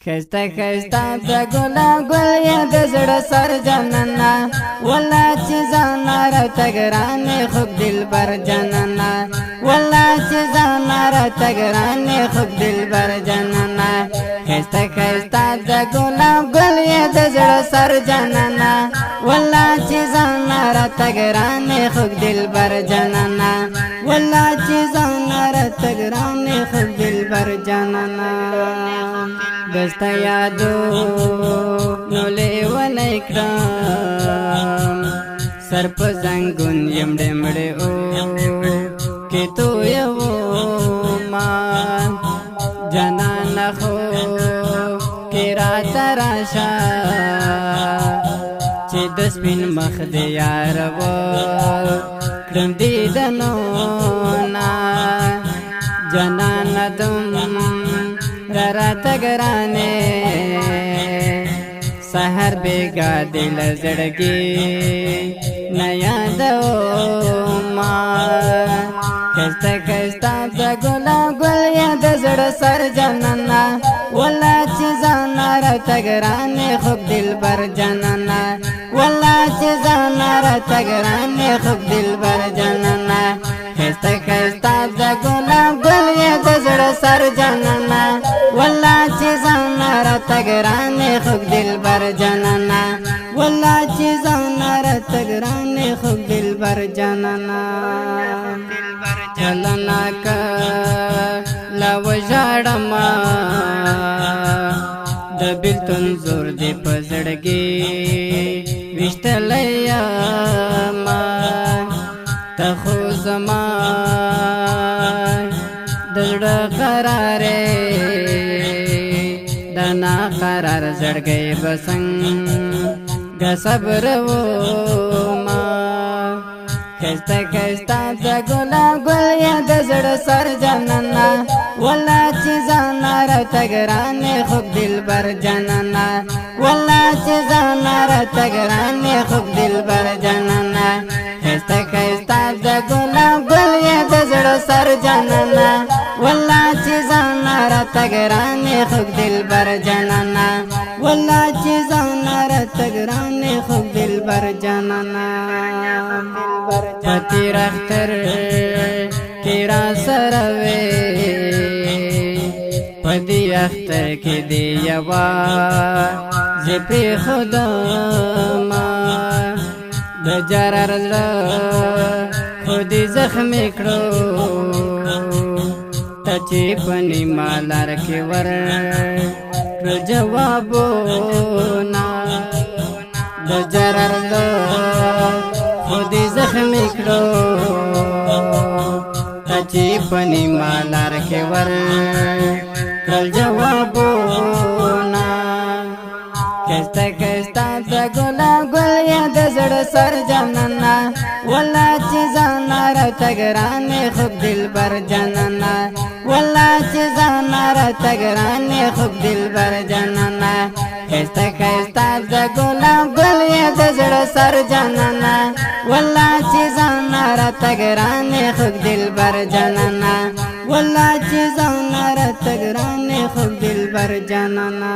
خسته خسته د ګلاب ګل یا د زړه سر جانانا والله چې ځان راته ګرانې خوږ دلبر جانانا والله چې ځان راته ګرانې خوږ دلبر جانانا خسته خسته د ګلاب ګل یا د زړه سر جانانا والله چې ځان راته ګرانې خوږ دلبر جانانا والله چې ځان راته ګرانې خوږ دلبر جانانا دستا یادو نو لیوالی کرام سر پا زنگون یم ڈمڑی او کی تو یو مان جنان خو کی رات راشا چی دس بین مخ دی یارو کرم دیدنونا جنان دم راته ګرانې سحر بیگا دل زړګي نه یادو ما خسته خسته د ګلاب ګل یا د زړه سر جانانا والله چې ځان راته ګرانې خوږ دلبر جانانا والله چې ځان راته ګرانې خوږ دلبر جانانا خسته خسته د ګلاب ګل یا د زړه سر جانانا والله چې ځان راته ګرانې خوږ دلبر جانانا والله چې ځان راته ګرانې خوږ دلبر جانانا چلنا کا لا وژاړما د بیلتون زور دې په زړګي وشتلیا ما ته خو زما د زړه قرارې د نا قرار زړګي بسنګ ګ صبر و ما خسته خسته د ګلاب ګل یا د زړه سر جانانا والله چې ځان راته ګرانې خوږ دلبر جانانا والله چې ځان راته ګرانې خوږ دلبر جانانا خسته خسته د ګلاب ګل یا د زړه سر جانانا والله چې ځان راته ګرانې خوږ دلبر جانانا والله چې ځان راته ګرانې خوږ دلبر جانانا پتی رختر کی را سروے پدی اختر کی دی یوا زپی خدا ما د جرر خودی زخمی کرو تچی پنی مالار کی ور جوابونا د جرر خودی زخمی کرو تچی پنی مالار کے ور کل جوابونا خسته خسته د ګلاب ګل یا د زړه سر جانانا والله چې ځان راته ګرانې خوږ دلبر جانانا والله چې ځان راته ګرانې خوږ دلبر جانانا خسته خسته د ګلاب ګل یا د زړه سر جانانا والله چې ځان راته ګرانې خوږ دلبر جانانا والله چې ځان راته ګرانې خوږ دلبر جانانا